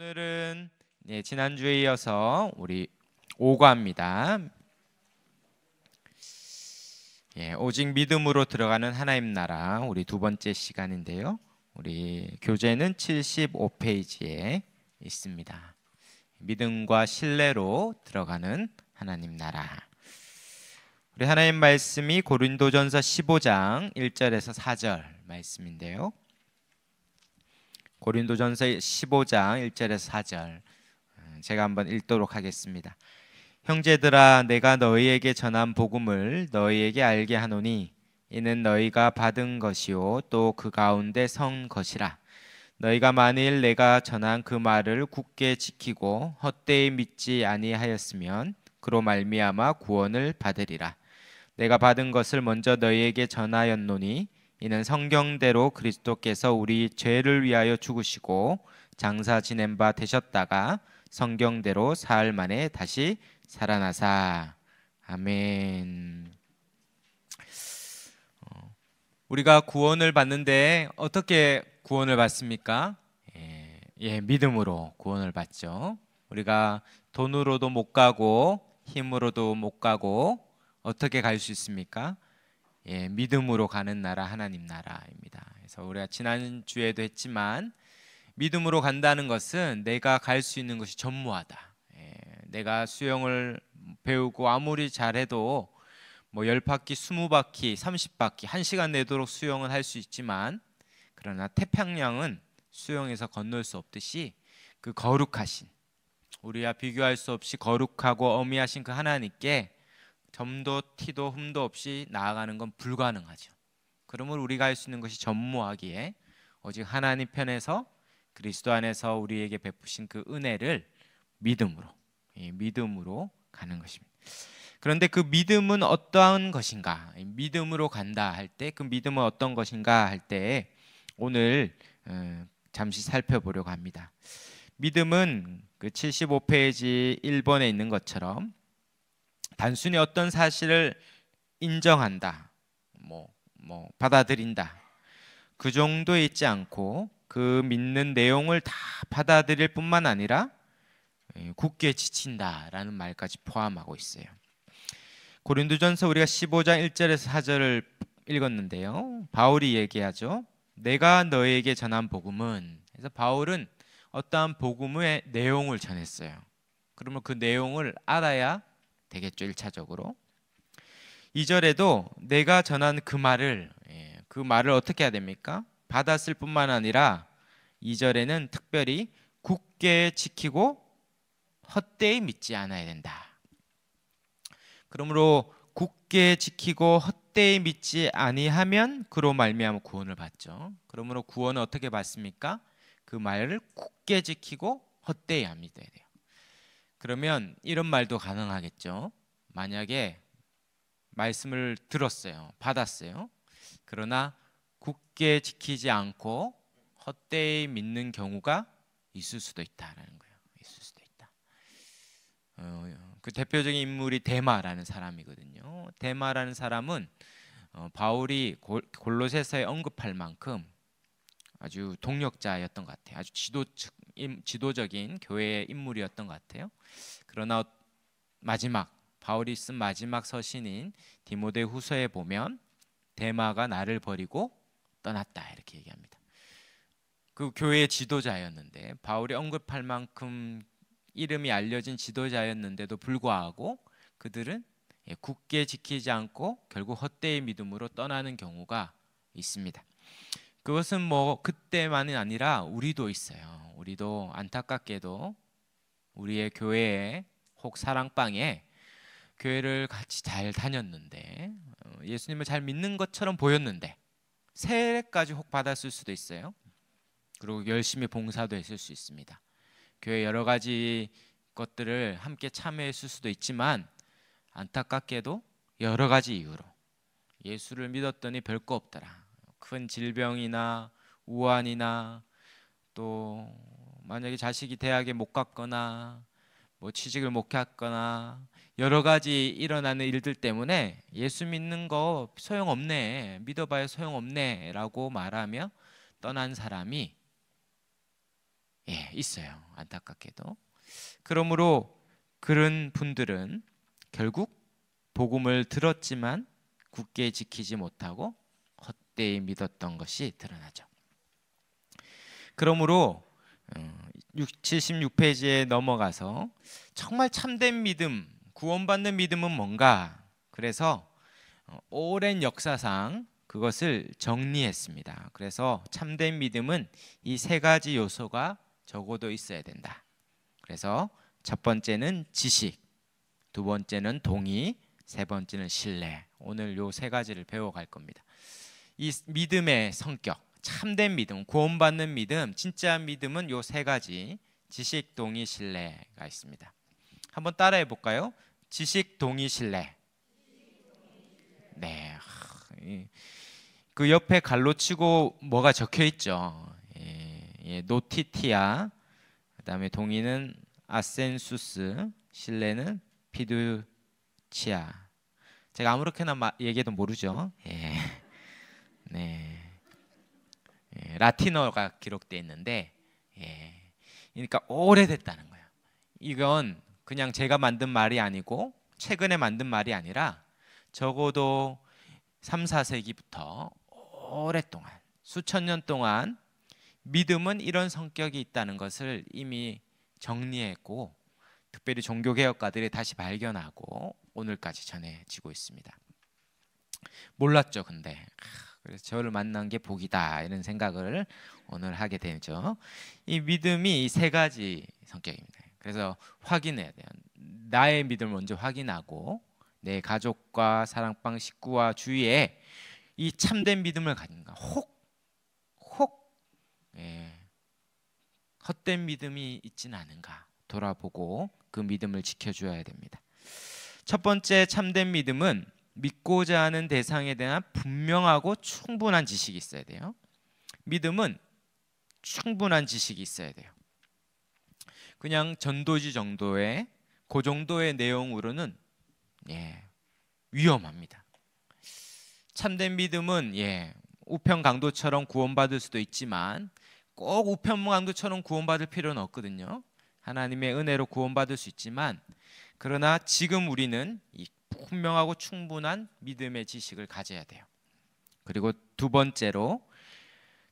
오늘은 지난주에 이어서 우리 5과입니다. 오직 믿음으로 들어가는 하나님 나라 우리 두 번째 시간인데요. 우리 교재는 75페이지에 있습니다. 믿음과 신뢰로 들어가는 하나님 나라. 우리 하나님 말씀이 고린도전서 15장 1절에서 4절 말씀인데요. 고린도전서 15장 1절에서 4절 제가 한번 읽도록 하겠습니다. 형제들아, 내가 너희에게 전한 복음을 너희에게 알게 하노니 이는 너희가 받은 것이요 또 그 가운데 선 것이라. 너희가 만일 내가 전한 그 말을 굳게 지키고 헛되이 믿지 아니하였으면 그로 말미암아 구원을 받으리라. 내가 받은 것을 먼저 너희에게 전하였노니 이는 성경대로 그리스도께서 우리 죄를 위하여 죽으시고 장사 지낸 바 되셨다가 성경대로 사흘 만에 다시 살아나사. 아멘. 우리가 구원을 받는데 어떻게 구원을 받습니까? 믿음으로 구원을 받죠. 우리가 돈으로도 못 가고 힘으로도 못 가고 어떻게 갈 수 있습니까? 믿음으로 가는 나라 하나님 나라입니다. 그래서 우리가 지난주에도 했지만 믿음으로 간다는 것은 내가 갈 수 있는 것이 전무하다. 내가 수영을 배우고 아무리 잘해도 뭐 10바퀴, 20바퀴, 30바퀴 1시간 내도록 수영은 할 수 있지만 그러나 태평양은 수영해서 건널 수 없듯이 그 거룩하신, 우리와 비교할 수 없이 거룩하고 어미하신 그 하나님께 점도 티도 흠도 없이 나아가는 건 불가능하죠. 그러므로 우리가 할 수 있는 것이 전무하기에 오직 하나님 편에서 그리스도 안에서 우리에게 베푸신 그 은혜를 믿음으로 가는 것입니다. 그런데 그 믿음은 어떠한 것인가? 믿음으로 간다 할 때 그 믿음은 어떤 것인가 할 때 오늘 잠시 살펴보려고 합니다. 믿음은 그 75페이지 1번에 있는 것처럼 단순히 어떤 사실을 인정한다, 받아들인다, 그 정도에 있지 않고 그 믿는 내용을 다 받아들일 뿐만 아니라 굳게 지친다라는 말까지 포함하고 있어요. 고린도전서 우리가 15장 1절에서 4절을 읽었는데요. 바울이 얘기하죠. 내가 너에게 전한 복음은, 그래서 바울은 어떠한 복음의 내용을 전했어요. 그러면 그 내용을 알아야 되겠죠. 1차적으로 2절에도 내가 전한 그 말을 어떻게 해야 됩니까? 받았을 뿐만 아니라 2절에는 특별히 굳게 지키고 헛되이 믿지 않아야 된다. 그러므로 굳게 지키고 헛되이 믿지 아니하면 그로 말미암아 구원을 받죠. 그러므로 구원은 어떻게 받습니까? 그 말을 굳게 지키고 헛되이 안 믿어야 돼요. 그러면 이런 말도 가능하겠죠. 만약에 말씀을 들었어요, 받았어요. 그러나 굳게 지키지 않고 헛되이 믿는 경우가 있을 수도 있다라는 거예요. 있을 수도 있다. 그 대표적인 인물이 데마라는 사람이거든요. 데마라는 사람은 바울이 골로새서에 언급할 만큼 아주 동력자였던 것 같아요. 아주 지도적인 교회의 인물이었던 것 같아요. 그러나 바울이 쓴 마지막 서신인 디모데후서에 보면 데마가 나를 버리고 떠났다 이렇게 얘기합니다. 그 교회의 지도자였는데, 바울이 언급할 만큼 이름이 알려진 지도자였는데도 불구하고 그들은 굳게 지키지 않고 결국 헛되이 믿음으로 떠나는 경우가 있습니다. 그것은 그때만이 아니라 우리도 있어요. 우리도 안타깝게도 우리의 교회에 혹 사랑방에 교회를 같이 잘 다녔는데 예수님을 잘 믿는 것처럼 보였는데 세례까지 혹 받았을 수도 있어요. 그리고 열심히 봉사도 했을 수 있습니다. 교회 여러 가지 것들을 함께 참여했을 수도 있지만 안타깝게도 여러 가지 이유로 예수를 믿었더니 별거 없더라. 큰 질병이나 우환이나 또 만약에 자식이 대학에 못 갔거나 취직을 못 했거나 여러 가지 일어나는 일들 때문에 예수 믿는 거 소용없네, 믿어봐야 소용없네 라고 말하며 떠난 사람이 있어요. 안타깝게도. 그러므로 그런 분들은 결국 복음을 들었지만 굳게 지키지 못하고 헛되이 믿었던 것이 드러나죠. 그러므로 76페이지에 넘어가서 정말 참된 믿음, 구원받는 믿음은 뭔가, 그래서 오랜 역사상 그것을 정리했습니다. 그래서 참된 믿음은 이 세 가지 요소가 적어도 있어야 된다. 그래서 첫 번째는 지식, 두 번째는 동의, 세 번째는 신뢰. 오늘 요 세 가지를 배워갈 겁니다. 이 믿음의 성격, 참된 믿음, 구원받는 믿음, 진짜 믿음은 요 세 가지, 지식, 동의, 신뢰가 있습니다. 한번 따라해 볼까요? 지식, 동의, 신뢰. 네. 그 옆에 갈로 치고 뭐가 적혀 있죠. 노티티아. 그다음에 동의는 아센수스, 신뢰는 피두치아. 제가 아무렇게나 얘기해도 모르죠. 네. 라틴어가 기록되어 있는데, 그러니까 오래됐다는 거예요. 이건 그냥 제가 만든 말이 아니고 최근에 만든 말이 아니라 적어도 3, 4세기부터 오랫동안, 수천 년 동안 믿음은 이런 성격이 있다는 것을 이미 정리했고, 특별히 종교개혁가들이 다시 발견하고 오늘까지 전해지고 있습니다. 몰랐죠, 근데. 그래서 저를 만난 게 복이다, 이런 생각을 오늘 하게 되죠. 이 믿음이 이 세 가지 성격입니다. 그래서 확인해야 돼요. 나의 믿음을 먼저 확인하고 내 가족과 사랑방 식구와 주위에 이 참된 믿음을 가진가, 혹 헛된 믿음이 있지는 않은가 돌아보고 그 믿음을 지켜줘야 됩니다. 첫 번째 참된 믿음은 믿고자 하는 대상에 대한 분명하고 충분한 지식이 있어야 돼요. 믿음은 충분한 지식이 있어야 돼요. 그냥 전도지 정도의 그 정도의 내용으로는 위험합니다. 참된 믿음은 우편강도처럼 구원받을 수도 있지만 꼭 우편강도처럼 구원받을 필요는 없거든요. 하나님의 은혜로 구원받을 수 있지만, 그러나 지금 우리는 이 분명하고 충분한 믿음의 지식을 가져야 돼요. 그리고 두 번째로,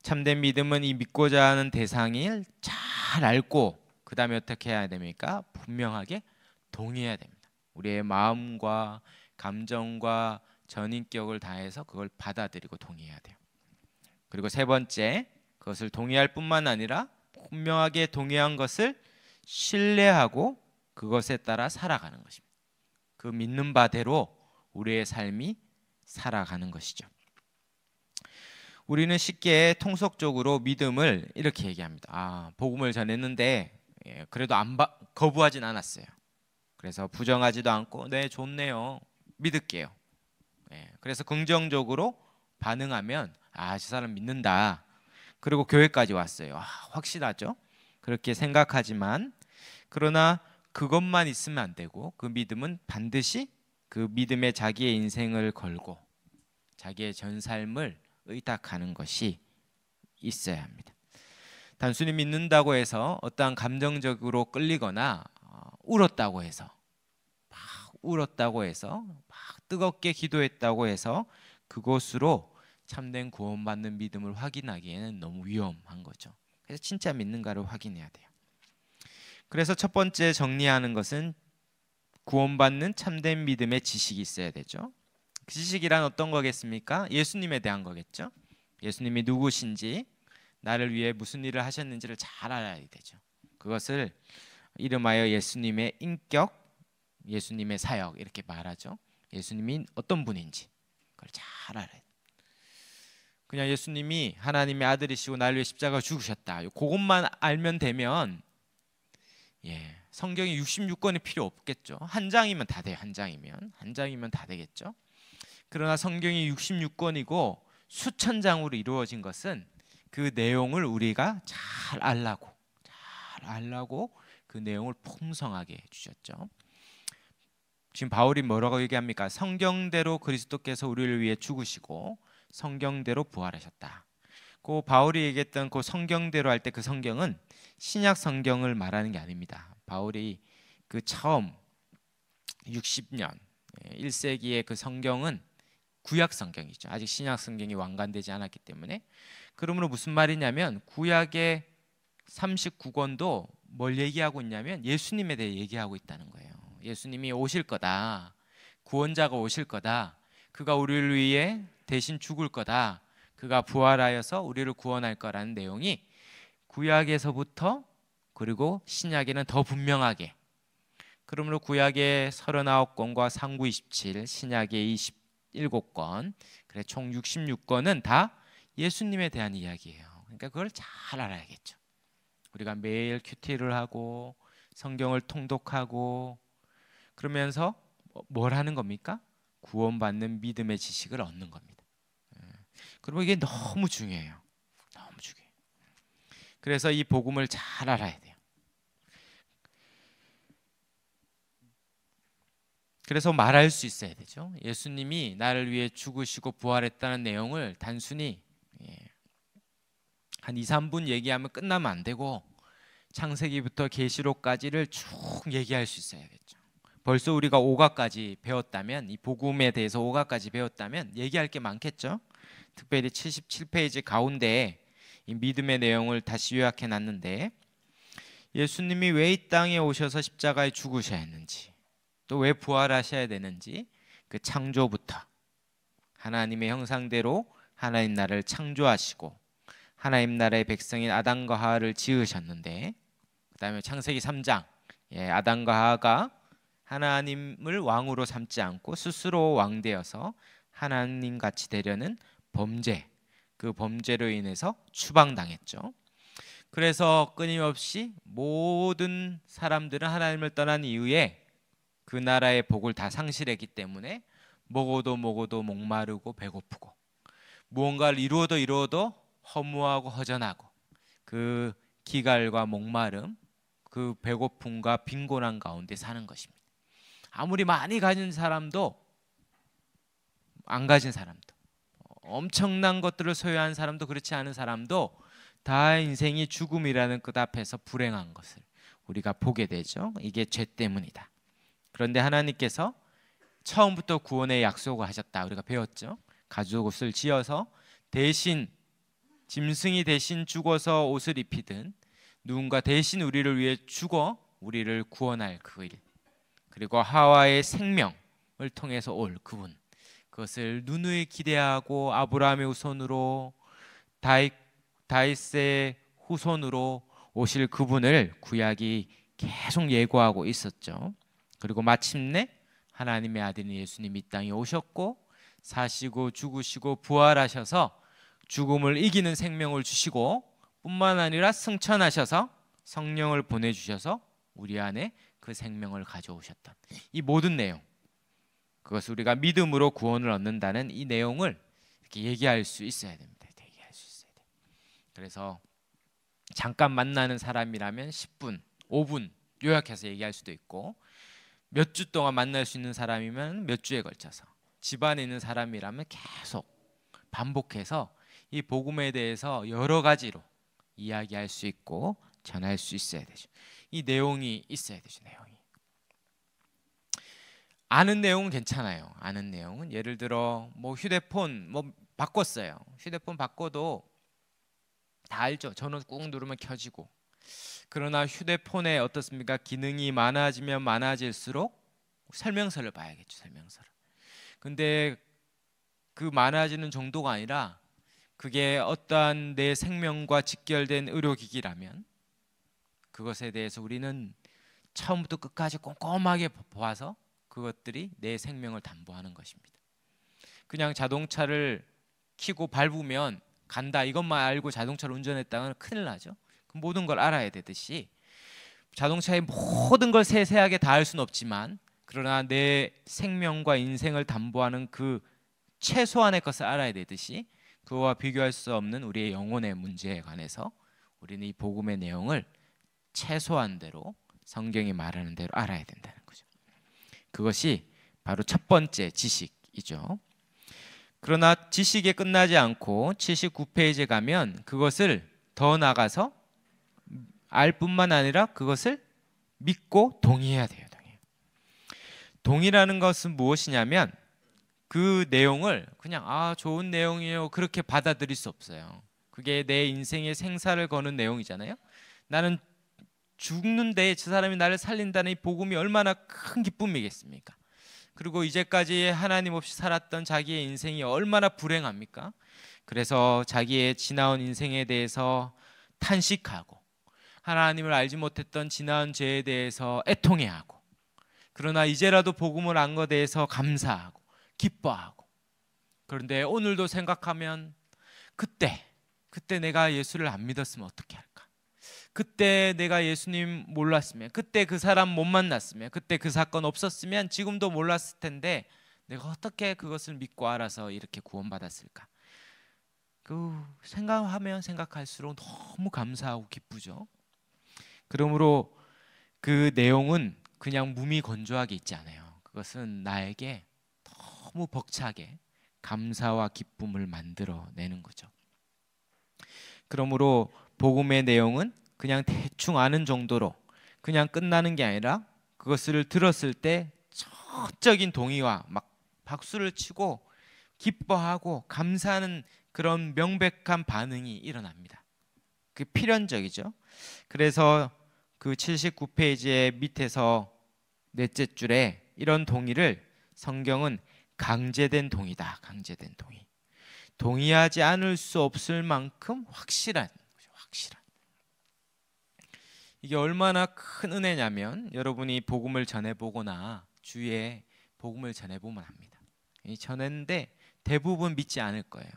참된 믿음은 이 믿고자 하는 대상을 잘 알고 그 다음에 어떻게 해야 됩니까? 분명하게 동의해야 됩니다. 우리의 마음과 감정과 전인격을 다해서 그걸 받아들이고 동의해야 돼요. 그리고 세 번째, 그것을 동의할 뿐만 아니라 분명하게 동의한 것을 신뢰하고 그것에 따라 살아가는 것입니다. 그 믿는 바대로 우리의 삶이 살아가는 것이죠. 우리는 쉽게 통속적으로 믿음을 이렇게 얘기합니다. 복음을 전했는데 그래도 거부하진 않았어요. 그래서 부정하지도 않고 네, 좋네요, 믿을게요. 그래서 긍정적으로 반응하면 저 사람 믿는다. 그리고 교회까지 왔어요. 확실하죠? 그렇게 생각하지만, 그러나 그것만 있으면 안 되고 그 믿음은 반드시 그 믿음에 자기의 인생을 걸고 자기의 전 삶을 의탁하는 것이 있어야 합니다. 단순히 믿는다고 해서 어떠한 감정적으로 끌리거나 울었다고 해서 막 뜨겁게 기도했다고 해서 그것으로 참된 구원받는 믿음을 확인하기에는 너무 위험한 거죠. 그래서 진짜 믿는가를 확인해야 돼요. 그래서 첫 번째 정리하는 것은 구원받는 참된 믿음의 지식이 있어야 되죠. 그 지식이란 어떤 거겠습니까? 예수님에 대한 거겠죠. 예수님이 누구신지, 나를 위해 무슨 일을 하셨는지를 잘 알아야 되죠. 그것을 이름하여 예수님의 인격, 예수님의 사역 이렇게 말하죠. 예수님이 어떤 분인지 그걸 잘 알아야 돼요. 그냥 예수님이 하나님의 아들이시고 나를 위해 십자가 죽으셨다, 그것만 알면 되면 성경이 66권이 필요 없겠죠. 한 장이면 다 돼요. 한 장이면 다 되겠죠. 그러나 성경이 66권이고 수천 장으로 이루어진 것은 그 내용을 우리가 잘 알라고 그 내용을 풍성하게 해주셨죠. 지금 바울이 뭐라고 얘기합니까? 성경대로 그리스도께서 우리를 위해 죽으시고 성경대로 부활하셨다. 그 바울이 얘기했던 그 성경대로 할 때 그 성경은 신약 성경을 말하는 게 아닙니다. 바울이 그 처음 60년 1세기의 그 성경은 구약 성경이죠. 아직 신약 성경이 완간되지 않았기 때문에. 그러므로 무슨 말이냐면 구약의 39권도 뭘 얘기하고 있냐면 예수님에 대해 얘기하고 있다는 거예요. 예수님이 오실 거다. 구원자가 오실 거다. 그가 우리를 위해 대신 죽을 거다. 그가 부활하여서 우리를 구원할 거라는 내용이 구약에서부터 그리고 신약에는 더 분명하게, 그러므로 구약의 39권과 상구 27, 신약의 27권, 그래 총 66권은 다 예수님에 대한 이야기예요. 그러니까 그걸 잘 알아야겠죠. 우리가 매일 큐티를 하고 성경을 통독하고 그러면서 뭘 하는 겁니까? 구원받는 믿음의 지식을 얻는 겁니다. 그리고 이게 너무 중요해요. 너무 중요해요. 그래서 이 복음을 잘 알아야 돼요. 그래서 말할 수 있어야 되죠. 예수님이 나를 위해 죽으시고 부활했다는 내용을 단순히 한 2, 3분 얘기하면 끝나면 안 되고 창세기부터 계시록까지를 쭉 얘기할 수 있어야겠죠. 벌써 우리가 오가까지 배웠다면, 이 복음에 대해서 오가까지 배웠다면 얘기할 게 많겠죠. 특별히 77페이지 가운데에 이 믿음의 내용을 다시 요약해 놨는데, 예수님이 왜 이 땅에 오셔서 십자가에 죽으셔야 했는지, 또 왜 부활하셔야 되는지, 그 창조부터 하나님의 형상대로 하나님 나라를 창조하시고 하나님 나라의 백성인 아담과 하와를 지으셨는데, 그 다음에 창세기 3장 아담과 하와가 하나님을 왕으로 삼지 않고 스스로 왕되어서 하나님같이 되려는 범죄, 그 범죄로 인해서 추방당했죠. 그래서 끊임없이 모든 사람들은 하나님을 떠난 이후에 그 나라의 복을 다 상실했기 때문에 먹어도 목마르고 배고프고 무언가를 이루어도 허무하고 허전하고 그 기갈과 목마름, 그 배고픔과 빈곤한 가운데 사는 것입니다. 아무리 많이 가진 사람도, 안 가진 사람도, 엄청난 것들을 소유한 사람도, 그렇지 않은 사람도 다 인생이 죽음이라는 끝 앞에서 불행한 것을 우리가 보게 되죠. 이게 죄 때문이다. 그런데 하나님께서 처음부터 구원의 약속을 하셨다. 우리가 배웠죠. 가죽옷을 지어서 대신 짐승이 대신 죽어서 옷을 입히든 누군가 대신 우리를 위해 죽어 우리를 구원할 그 일, 그리고 하와의 생명을 통해서 올 그분, 그것을 누누이 기대하고 아브라함의 후손으로 다윗의 후손으로 오실 그분을 구약이 계속 예고하고 있었죠. 그리고 마침내 하나님의 아들인 예수님이 이 땅에 오셨고 사시고 죽으시고 부활하셔서 죽음을 이기는 생명을 주시고 뿐만 아니라 승천하셔서 성령을 보내주셔서 우리 안에 그 생명을 가져오셨던 이 모든 내용, 그것을 우리가 믿음으로 구원을 얻는다는 이 내용을 이렇게 얘기할 수 있어야 됩니다. 얘기할 수 있어야 돼요. 그래서 잠깐 만나는 사람이라면 10분, 5분 요약해서 얘기할 수도 있고, 몇 주 동안 만날 수 있는 사람이면 몇 주에 걸쳐서, 집안에 있는 사람이라면 계속 반복해서 이 복음에 대해서 여러 가지로 이야기할 수 있고 전할 수 있어야 되죠. 이 내용이 있어야 되죠. 내용이. 아는 내용은 괜찮아요. 아는 내용은 예를 들어 뭐 휴대폰 뭐 바꿨어요. 휴대폰 바꿔도 다 알죠. 전원 꾹 누르면 켜지고. 그러나 휴대폰에 어떻습니까? 기능이 많아지면 많아질수록 설명서를 봐야겠죠. 설명서를. 근데 그 많아지는 정도가 아니라 그게 어떠한 내 생명과 직결된 의료기기라면 그것에 대해서 우리는 처음부터 끝까지 꼼꼼하게 봐서 그것들이 내 생명을 담보하는 것입니다. 그냥 자동차를 켜고 밟으면 간다 이것만 알고 자동차를 운전했다면 큰일 나죠. 모든 걸 알아야 되듯이 자동차의 모든 걸 세세하게 다 알 수는 없지만, 그러나 내 생명과 인생을 담보하는 그 최소한의 것을 알아야 되듯이 그와 비교할 수 없는 우리의 영혼의 문제에 관해서 우리는 이 복음의 내용을 최소한대로 성경이 말하는 대로 알아야 된다는 거죠. 그것이 바로 첫 번째 지식이죠. 그러나 지식에 끝나지 않고 79페이지에 가면 그것을 더 나가서 알 뿐만 아니라 그것을 믿고 동의해야 돼요. 동의라는 것은 무엇이냐면 그 내용을 그냥 좋은 내용이에요 그렇게 받아들일 수 없어요. 그게 내 인생의 생사를 거는 내용이잖아요. 나는 죽는데 저 사람이 나를 살린다는 이 복음이 얼마나 큰 기쁨이겠습니까? 그리고 이제까지 하나님 없이 살았던 자기의 인생이 얼마나 불행합니까? 그래서 자기의 지나온 인생에 대해서 탄식하고 하나님을 알지 못했던 지나온 죄에 대해서 애통해하고, 그러나 이제라도 복음을 안 것에 대해서 감사하고 기뻐하고, 그런데 오늘도 생각하면 그때 내가 예수를 안 믿었으면 어떻게 할까? 그때 내가 예수님 몰랐으면, 그때 그 사람 못 만났으면, 그때 그 사건 없었으면 지금도 몰랐을 텐데 내가 어떻게 그것을 믿고 알아서 이렇게 구원받았을까? 그 생각하면 생각할수록 너무 감사하고 기쁘죠. 그러므로 그 내용은 그냥 무미건조하게 있지 않아요. 그것은 나에게 너무 벅차게 감사와 기쁨을 만들어내는 거죠. 그러므로 복음의 내용은 그냥 대충 아는 정도로 그냥 끝나는 게 아니라 그것을 들었을 때 전적인 동의와 막 박수를 치고 기뻐하고 감사하는 그런 명백한 반응이 일어납니다. 그게 필연적이죠. 그래서 그 79페이지의 밑에서 넷째 줄에 이런 동의를 성경은 강제된 동의다. 강제된 동의. 동의하지 않을 수 없을 만큼 확실한. 이게 얼마나 큰 은혜냐면 여러분이 복음을 전해보거나 주위에 복음을 전해보면 합니다. 전했는데 대부분 믿지 않을 거예요.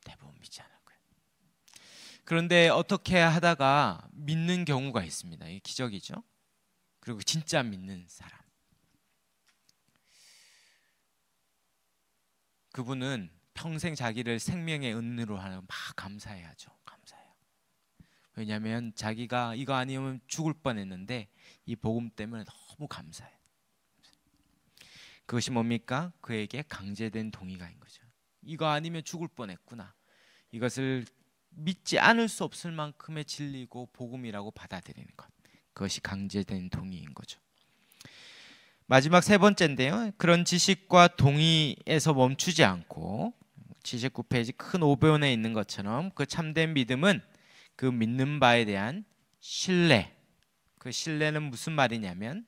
대부분 믿지 않을 거예요. 그런데 어떻게 하다가 믿는 경우가 있습니다. 이게 기적이죠. 그리고 진짜 믿는 사람. 그분은 평생 자기를 생명의 은으로 하는 막 감사해야죠. 감사해요. 왜냐하면 자기가 이거 아니면 죽을 뻔했는데 이 복음 때문에 너무 감사해요. 그것이 뭡니까? 그에게 강제된 동의가인 거죠. 이거 아니면 죽을 뻔했구나. 이것을 믿지 않을 수 없을 만큼의 진리고 복음이라고 받아들이는 것. 그것이 강제된 동의인 거죠. 마지막 세 번째인데요. 그런 지식과 동의에서 멈추지 않고 79페이지 큰 오변에 있는 것처럼 그 참된 믿음은 그 믿는 바에 대한 신뢰. 그 신뢰는 무슨 말이냐면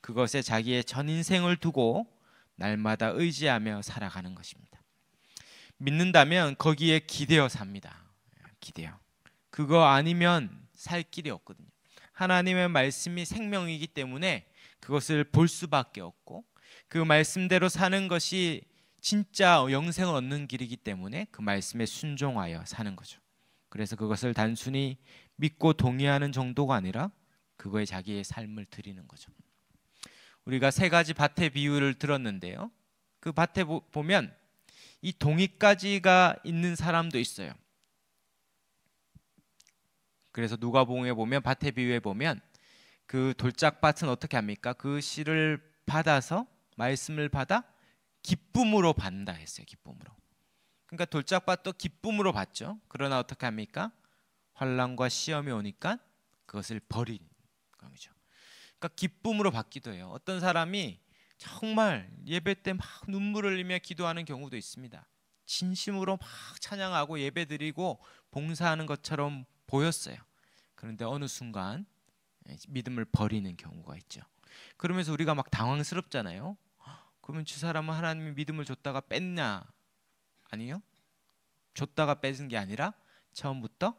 그것에 자기의 전 인생을 두고 날마다 의지하며 살아가는 것입니다. 믿는다면 거기에 기대어 삽니다. 기대어. 그거 아니면 살 길이 없거든요. 하나님의 말씀이 생명이기 때문에 그것을 볼 수밖에 없고 그 말씀대로 사는 것이 진짜 영생을 얻는 길이기 때문에 그 말씀에 순종하여 사는 거죠. 그래서 그것을 단순히 믿고 동의하는 정도가 아니라 그거에 자기의 삶을 드리는 거죠. 우리가 세 가지 밭의 비유를 들었는데요. 그 밭에 보면 이 동의까지가 있는 사람도 있어요. 그래서 누가복음에 보면 밭의 비유에 보면 그 돌짝밭은 어떻게 합니까? 그 씨를 받아서 말씀을 받아 기쁨으로 받는다 했어요. 기쁨으로. 그러니까 돌짝밭도 기쁨으로 받죠. 그러나 어떻게 합니까? 환난과 시험이 오니까 그것을 버리는 거죠. 그러니까 기쁨으로 받기도 해요. 어떤 사람이 정말 예배 때 막 눈물을 흘리며 기도하는 경우도 있습니다. 진심으로 막 찬양하고 예배드리고 봉사하는 것처럼 보였어요. 그런데 어느 순간 믿음을 버리는 경우가 있죠. 그러면서 우리가 막 당황스럽잖아요. 그러면 저 사람은 하나님이 믿음을 줬다가 뺐냐? 아니요. 줬다가 뺏은 게 아니라 처음부터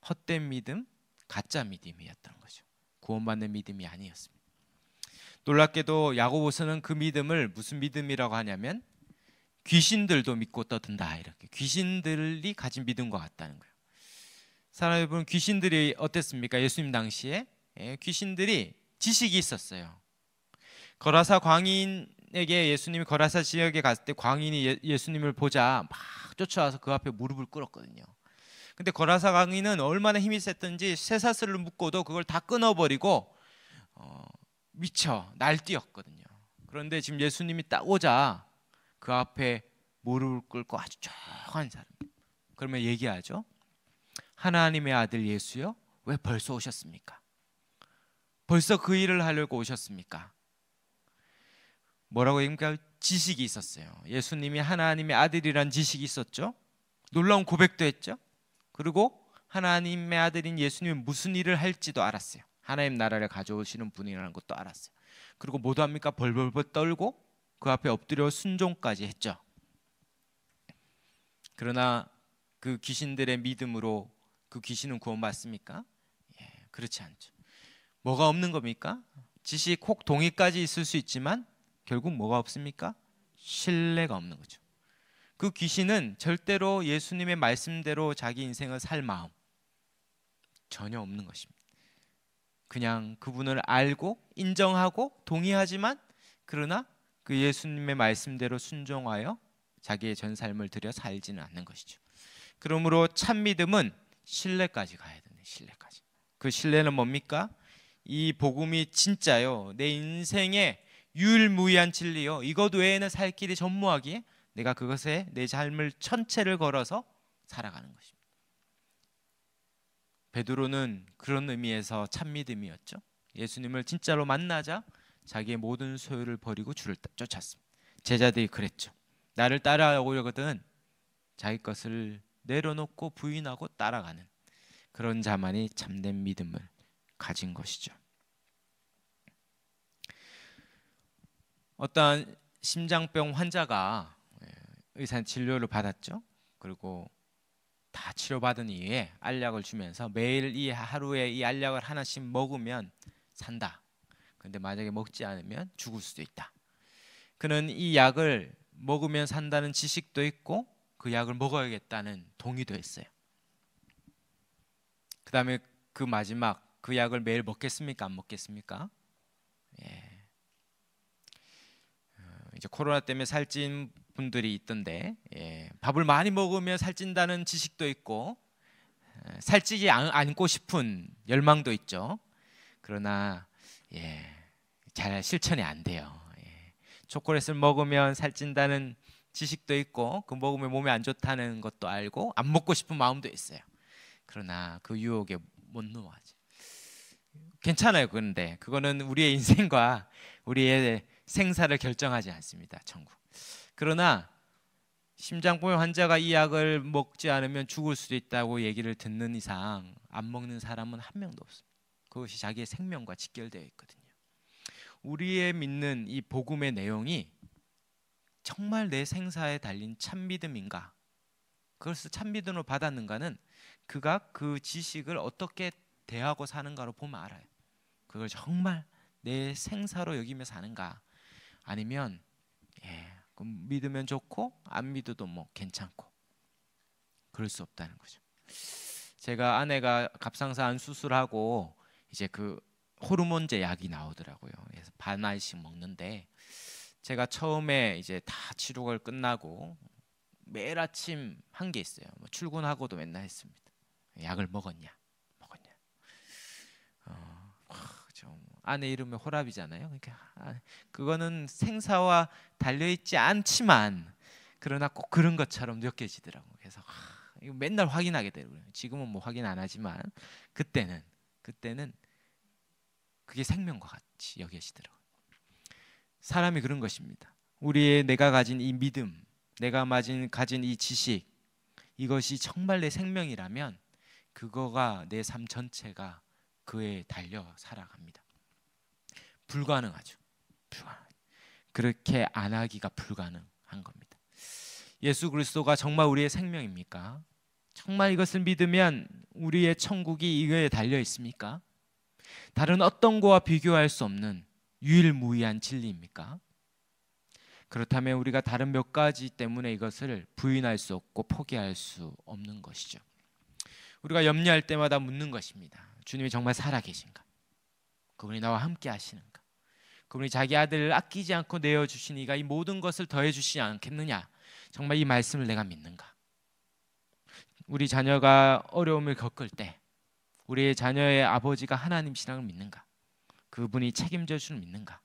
헛된 믿음, 가짜 믿음이었던 거죠. 구원받는 믿음이 아니었습니다. 놀랍게도 야고보서는 그 믿음을 무슨 믿음이라고 하냐면 귀신들도 믿고 떠든다, 이렇게 귀신들이 가진 믿음과 같다는 거예요. 사랑하는 여러분, 귀신들이 어땠습니까? 예수님 당시에 귀신들이 지식이 있었어요. 거라사 광인에게 예수님이 거라사 지역에 갔을 때 광인이 예수님을 보자 막 쫓아와서 그 앞에 무릎을 꿇었거든요. 근데 거라사 광인은 얼마나 힘이 셌든지 쇠사슬로 묶어도 그걸 다 끊어버리고 미쳐 날뛰었거든요. 그런데 지금 예수님이 딱 오자 그 앞에 무릎을 꿇고 아주 조용한 사람. 그러면 얘기하죠. 하나님의 아들 예수요, 왜 벌써 오셨습니까? 벌써 그 일을 하려고 오셨습니까? 뭐라고 얘기합니까? 지식이 있었어요. 예수님이 하나님의 아들이란 지식이 있었죠. 놀라운 고백도 했죠. 그리고 하나님의 아들인 예수님이 무슨 일을 할지도 알았어요. 하나님 나라를 가져오시는 분이라는 것도 알았어요. 그리고 뭐도 합니까? 벌벌벌 떨고 그 앞에 엎드려 순종까지 했죠. 그러나 그 귀신들의 믿음으로 그 귀신은 구원받습니까? 그렇지 않죠. 뭐가 없는 겁니까? 지식 혹 동의까지 있을 수 있지만 결국 뭐가 없습니까? 신뢰가 없는 거죠. 그 귀신은 절대로 예수님의 말씀대로 자기 인생을 살 마음 전혀 없는 것입니다. 그냥 그분을 알고 인정하고 동의하지만 그러나 그 예수님의 말씀대로 순종하여 자기의 전 삶을 들여 살지는 않는 것이죠. 그러므로 참 믿음은 신뢰까지 가야 되는, 신뢰까지. 그 신뢰는 뭡니까? 이 복음이 진짜요, 내 인생의 유일무이한 진리요, 이것 외에는 살 길이 전무하기에 내가 그것에 내 삶을 전체를 걸어서 살아가는 것입니다. 베드로는 그런 의미에서 참 믿음이었죠. 예수님을 진짜로 만나자 자기의 모든 소유를 버리고 주를 쫓았습니다. 제자들이 그랬죠. 나를 따라오려거든 자기 것을 내려놓고 부인하고 따라가는 그런 자만이 참된 믿음을 가진 것이죠. 어떠한 심장병 환자가 의사 진료를 받았죠. 그리고 다 치료받은 이후에 알약을 주면서 매일 이 하루에 이 알약을 하나씩 먹으면 산다. 그런데 만약에 먹지 않으면 죽을 수도 있다. 그는 이 약을 먹으면 산다는 지식도 있고 그 약을 먹어야겠다는 동의도 했어요. 그 다음에 그 마지막 그 약을 매일 먹겠습니까? 안 먹겠습니까? 이제 코로나 때문에 살찐 분들이 있던데, 밥을 많이 먹으면 살찐다는 지식도 있고 살찌지 않고 싶은 열망도 있죠. 그러나 잘 실천이 안 돼요. 초콜릿을 먹으면 살찐다는 지식도 있고 그 먹으면 몸에 안 좋다는 것도 알고 안 먹고 싶은 마음도 있어요. 그러나 그 유혹에 못 넘어가죠. 괜찮아요. 그런데 그거는 우리의 인생과 우리의 생사를 결정하지 않습니다. 천국. 그러나 심장병 환자가 이 약을 먹지 않으면 죽을 수도 있다고 얘기를 듣는 이상 안 먹는 사람은 한 명도 없습니다. 그것이 자기의 생명과 직결되어 있거든요. 우리의 믿는 이 복음의 내용이 정말 내 생사에 달린 참 믿음인가? 그것을 참 믿음으로 받았는가는 그가 그 지식을 어떻게 대하고 사는가로 보면 알아요. 그걸 정말 내 생사로 여기며 사는가? 아니면 믿으면 좋고 안 믿어도 뭐 괜찮고 그럴 수 없다는 거죠. 제가 아내가 갑상선 수술하고 이제 그 호르몬제 약이 나오더라고요. 그래서 반 알씩 먹는데 제가 처음에 이제 다 치료가 끝나고 매일 아침 한 게 있어요. 뭐 출근하고도 맨날 했습니다. 약을 먹었냐? 아내 이름이 호랍이잖아요. 그러니까 그거는 생사와 달려있지 않지만 그러나 꼭 그런 것처럼 느껴지더라고요. 그래서 이거 맨날 확인하게 되고요. 지금은 뭐 확인 안 하지만 그때는 그게 생명과 같이 여겨지더라고요. 사람이 그런 것입니다. 내가 가진 이 믿음, 내가 가진 이 지식, 이것이 정말 내 생명이라면 그거가 내 삶 전체가 그에 달려 살아갑니다. 불가능하죠. 그렇게 안 하기가 불가능한 겁니다. 예수 그리스도가 정말 우리의 생명입니까? 정말 이것을 믿으면 우리의 천국이 이거에 달려 있습니까? 다른 어떤 거와 비교할 수 없는 유일무이한 진리입니까? 그렇다면 우리가 다른 몇 가지 때문에 이것을 부인할 수 없고 포기할 수 없는 것이죠. 우리가 염려할 때마다 묻는 것입니다. 주님이 정말 살아계신가? 그분이 나와 함께 하시는가? 그분이 자기 아들을 아끼지 않고 내어주시니가 이 모든 것을 더해주시지 않겠느냐? 정말 이 말씀을 내가 믿는가? 우리 자녀가 어려움을 겪을 때 우리의 자녀의 아버지가 하나님이시라는 걸 믿는가? 그분이 책임져 주는 믿는가?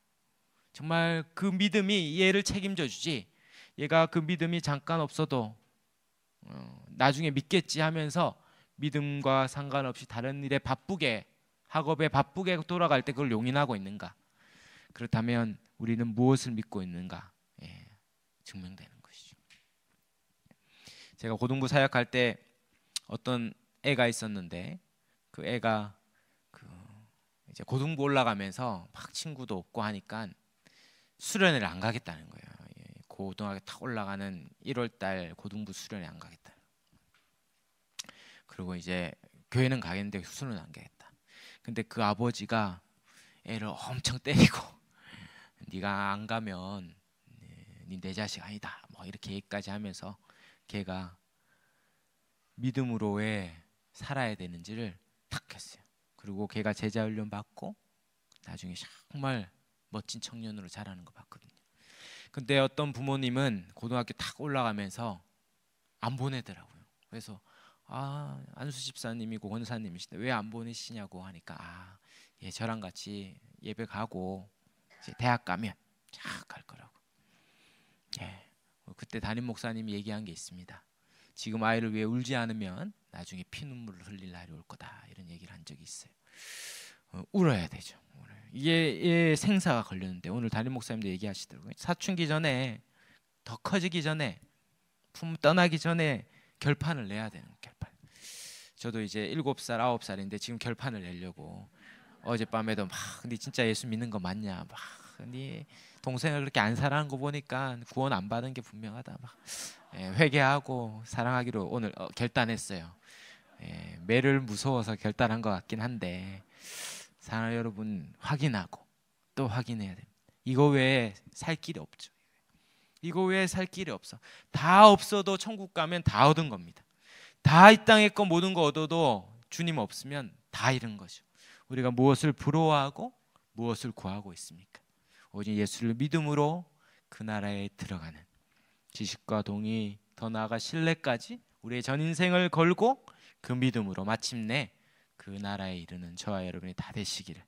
정말 그 믿음이 얘를 책임져 주지 얘가 그 믿음이 잠깐 없어도 나중에 믿겠지 하면서 믿음과 상관없이 다른 일에 바쁘게, 학업에 바쁘게 돌아갈 때 그걸 용인하고 있는가? 그렇다면 우리는 무엇을 믿고 있는가? 증명되는 것이죠. 제가 고등부 사역할 때 어떤 애가 있었는데, 그 애가 이제 고등부 올라가면서 막 친구도 없고 하니까 수련회를 안 가겠다는 거예요. 고등학교 탁 올라가는 1월달 고등부 수련회 안 가겠다. 그리고 이제 교회는 가겠는데 수련은 안 가겠다. 근데 그 아버지가 애를 엄청 때리고 네가 안 가면 네 내 자식 아니다, 뭐 이렇게 얘기까지 하면서 걔가 믿음으로 왜 살아야 되는지를 탁 했어요. 그리고 걔가 제자 훈련 받고 나중에 정말 멋진 청년으로 자라는 거 봤거든요. 근데 어떤 부모님은 고등학교 탁 올라가면서 안 보내더라고요. 그래서 안수 집사님이고 권사님이신데 왜 안 보내시냐고 하니까 저랑 같이 예배 가고 이제 대학 가면 쫙 갈 거라고. 그때 담임 목사님이 얘기한 게 있습니다. 지금 아이를 위해 울지 않으면 나중에 피눈물을 흘릴 날이 올 거다, 이런 얘기를 한 적이 있어요. 울어야 되죠. 이게 생사가 걸렸는데 오늘 담임 목사님도 얘기하시더라고요. 사춘기 전에, 더 커지기 전에, 품 떠나기 전에 결판을 내야 되는 결판. 저도 이제 7살, 9살인데 지금 결판을 내려고 어젯밤에도 막 근데 진짜 예수 믿는 거 맞냐, 막 근데 동생을 그렇게 안 사랑하는 거 보니까 구원 안 받은 게 분명하다, 막 회개하고 사랑하기로 오늘 결단했어요. 매를 무서워서 결단한 것 같긴 한데 사랑 여러분, 확인하고 또 확인해야 됩니다. 이거 외에 살 길이 없죠. 이거 외에 살 길이 없어. 다 없어도 천국 가면 다 얻은 겁니다. 다 이 땅에 거 모든 거 얻어도 주님 없으면 다 잃은 거죠. 우리가 무엇을 부러워하고 무엇을 구하고 있습니까? 오직 예수를 믿음으로 그 나라에 들어가는 지식과 동의, 더 나아가 신뢰까지 우리의 전 인생을 걸고 그 믿음으로 마침내 그 나라에 이르는 저와 여러분이 다 되시기를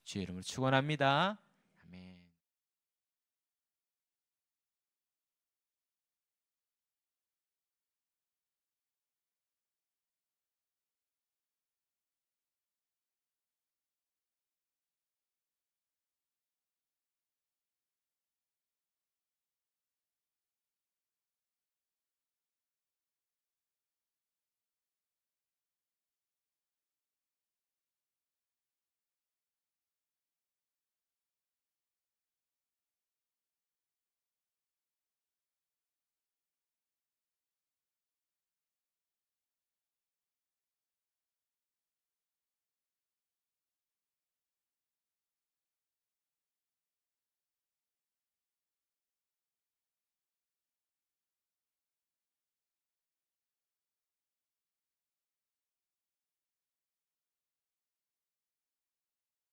주의 이름으로 축원합니다. 아멘.